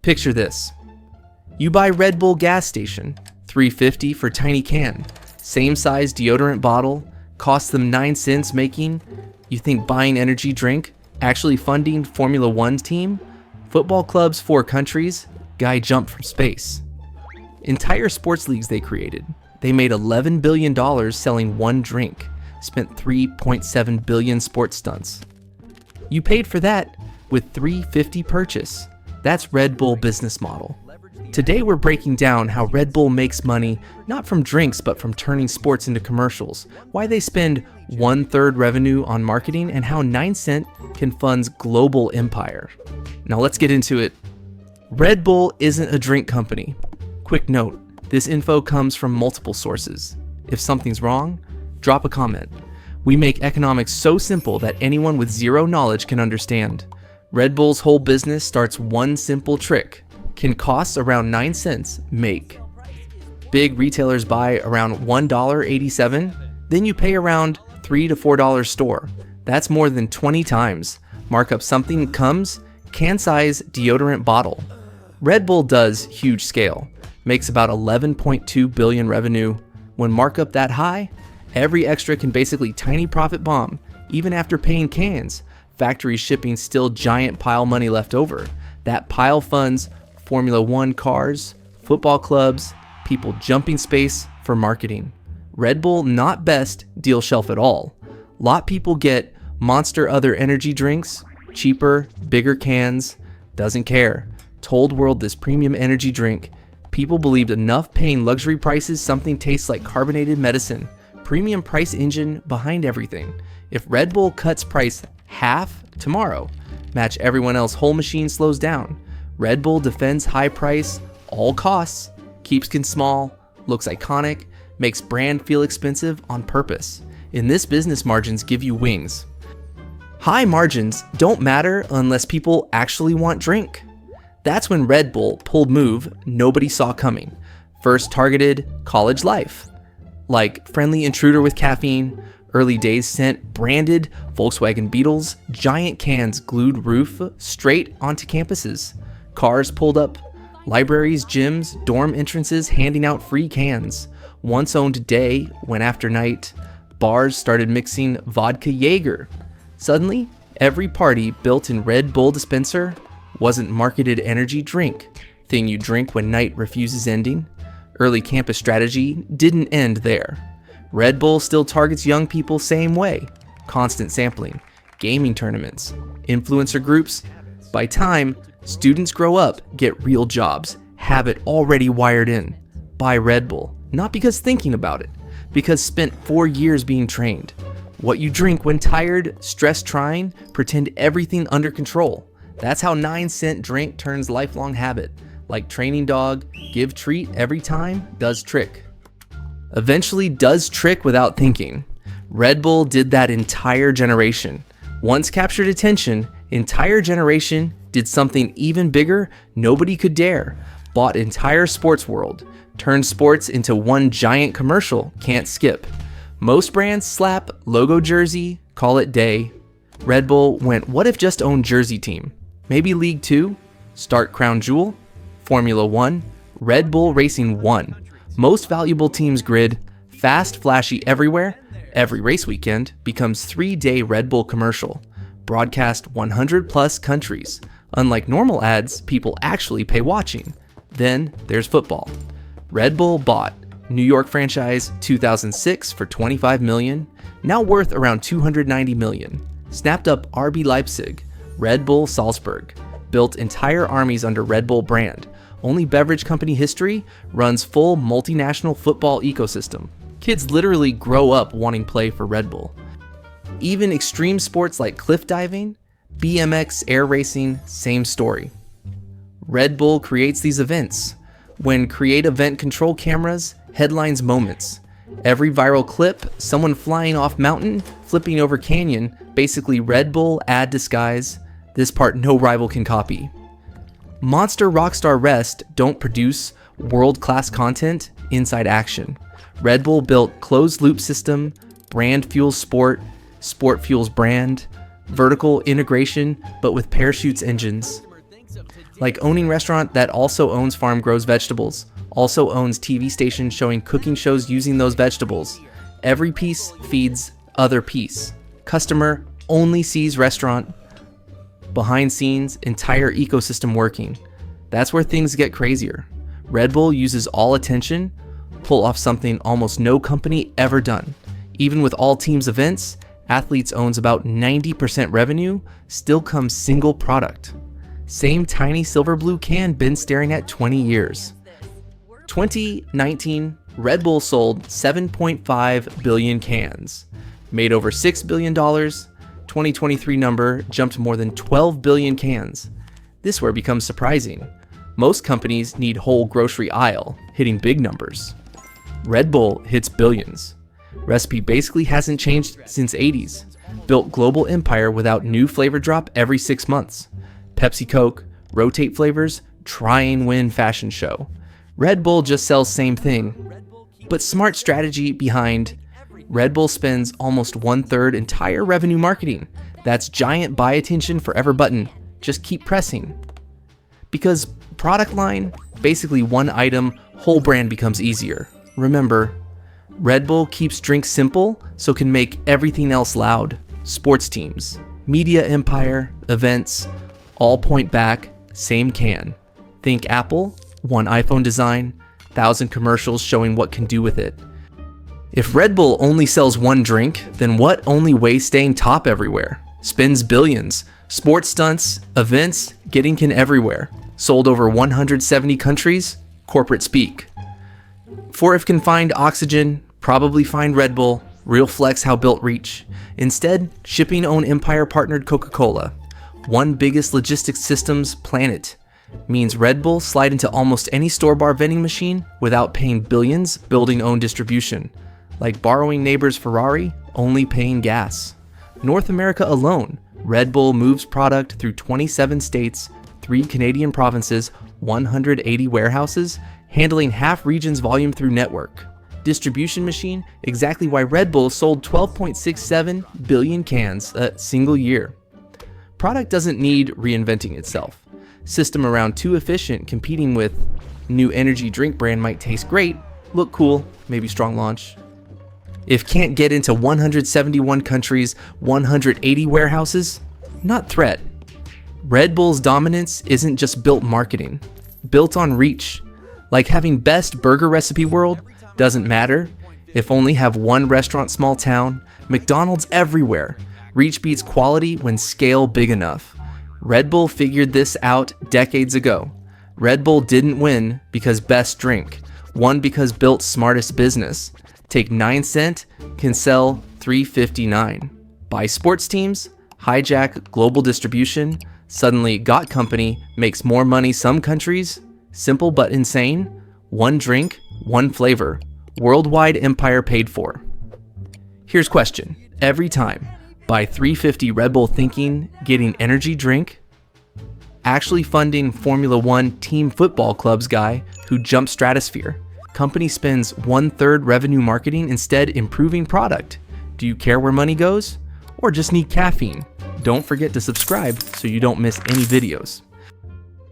Picture this. You buy Red Bull gas station, $3.50 for tiny can. Same size deodorant bottle, costs them 9 cents making. You think buying energy drink, actually funding Formula 1 team? Football clubs 4 countries, guy jumped from space. Entire sports leagues they created. They made $11 billion selling one drink, spent $3.7 billion sports stunts. You paid for that with $3.50 purchase. That's Red Bull business model. Today we're breaking down how Red Bull makes money not from drinks but from turning sports into commercials, why they spend 1/3 revenue on marketing, and how 9 Cent can fund global empire. Now let's get into it. Red Bull isn't a drink company. Quick note, this info comes from multiple sources. If something's wrong, drop a comment. We make economics so simple that anyone with zero knowledge can understand. Red Bull's whole business starts one simple trick. Can costs around 9 cents make? Big retailers buy around $1.87, then you pay around $3 to $4 store. That's more than 20 times. Markup something comes, can size deodorant bottle. Red Bull does huge scale, makes about 11.2 billion revenue. When markup that high, every extra can basically tiny profit bomb, even after paying cans. Factory shipping still giant pile money left over. That pile funds Formula 1 cars, football clubs, people jumping space for marketing. Red Bull not best deal shelf at all. Lot people get Monster other energy drinks, cheaper, bigger cans, doesn't care. Told world this premium energy drink. People believed enough paying luxury prices something tastes like carbonated medicine. Premium price engine behind everything. If Red Bull cuts price half tomorrow, match everyone else, whole machine slows down. Red Bull defends high price, all costs, keeps skin small, looks iconic, makes brand feel expensive on purpose. In this business, margins give you wings. High margins don't matter unless people actually want drink. That's when Red Bull pulled move nobody saw coming. First targeted college life, like friendly intruder with caffeine, early days sent branded Volkswagen Beetles, giant cans glued roof straight onto campuses. Cars pulled up, libraries, gyms, dorm entrances handing out free cans. Once owned day when after night, bars started mixing vodka Jaeger. Suddenly, every party built in Red Bull dispenser wasn't marketed energy drink, thing you drink when night refuses ending. Early campus strategy didn't end there. Red Bull still targets young people same way. Constant sampling, gaming tournaments, influencer groups. By time students grow up, get real jobs, have it already wired in. Buy Red Bull, not because thinking about it, because spent 4 years being trained. What you drink when tired, stressed trying, pretend everything under control. That's how 9 Cent drink turns lifelong habit. Like training dog, give treat every time, does trick. Eventually does trick without thinking. Red Bull did that entire generation. Once captured attention, entire generation did something even bigger nobody could dare. Bought entire sports world. Turned sports into one giant commercial, can't skip. Most brands slap logo jersey, call it day. Red Bull went, what if just owned jersey team? Maybe League 2? Start Crown Jewel? Formula 1? Red Bull Racing 1. Most valuable teams grid, fast, flashy everywhere. Every race weekend becomes 3-day Red Bull commercial. Broadcast 100 plus countries. Unlike normal ads, people actually pay watching. Then there's football. Red Bull bought New York franchise 2006 for $25 million, now worth around $290 million. Snapped up RB Leipzig, Red Bull Salzburg, built entire armies under Red Bull brand. Only beverage company history runs full multinational football ecosystem. Kids literally grow up wanting play for Red Bull. Even extreme sports like cliff diving, BMX, air racing, same story. Red Bull creates these events. When create event control cameras, headlines moments. Every viral clip, someone flying off mountain, flipping over canyon, basically Red Bull ad disguise. This part no rival can copy. Monster Rockstar Rest don't produce world-class content, inside action. Red Bull built closed loop system, brand fuels sport, sport fuels brand, vertical integration, but with parachutes engines. Like owning restaurant that also owns farm grows vegetables, also owns TV station showing cooking shows using those vegetables. Every piece feeds other piece. Customer only sees restaurant, behind scenes, entire ecosystem working. That's where things get crazier. Red Bull uses all attention, pull off something almost no company ever done. Even with all teams events, athletes owns about 90% revenue, still comes single product. Same tiny silver blue can been staring at 20 years. 2019, Red Bull sold 7.5 billion cans, made over $6 billion. 2023 number jumped more than 12 billion cans. This where it becomes surprising. Most companies need whole grocery aisle, hitting big numbers. Red Bull hits billions. Recipe basically hasn't changed since 80s. Built global empire without new flavor drop every 6 months. Pepsi Coke, rotate flavors, try and win fashion show. Red Bull just sells same thing. But smart strategy behind Red Bull spends almost 1/3 entire revenue marketing. That's giant buy attention forever button. Just keep pressing. Because product line, basically one item, whole brand becomes easier. Remember, Red Bull keeps drinks simple so can make everything else loud. Sports teams, media empire, events, all point back, same can. Think Apple, one iPhone design, 1,000 commercials showing what can do with it. If Red Bull only sells one drink, then what only way staying top everywhere? Spends billions, sports stunts, events, getting can everywhere. Sold over 170 countries, corporate speak. For if can find oxygen, probably find Red Bull, real flex how built reach. Instead, shipping own empire partnered Coca-Cola. One biggest logistics systems planet. Means Red Bull slide into almost any store bar vending machine without paying billions building own distribution. Like borrowing neighbor's Ferrari, only paying gas. North America alone, Red Bull moves product through 27 states, 3 Canadian provinces, 180 warehouses, handling half region's volume through network. Distribution machine, exactly why Red Bull sold 12.67 billion cans a single year. Product doesn't need reinventing itself. System around too efficient, competing with new energy drink brand might taste great, look cool, maybe strong launch. If can't get into 171 countries, 180 warehouses, not threat. Red Bull's dominance isn't just built marketing, built on reach. Like having best burger recipe world doesn't matter if only have one restaurant small town, McDonald's everywhere. Reach beats quality when scale big enough. Red Bull figured this out decades ago. Red Bull didn't win because best drink, won because built smartest business. Take 9 cent, can sell $3.59. Buy sports teams, hijack global distribution, suddenly got company, makes more money some countries, simple but insane, one drink, one flavor, worldwide empire paid for. Here's question, every time, buy $3.50 Red Bull thinking, getting energy drink, actually funding Formula One team football clubs guy who jumped stratosphere. Company spends 1/3 revenue marketing, instead improving product. Do you care where money goes? Or just need caffeine? Don't forget to subscribe so you don't miss any videos.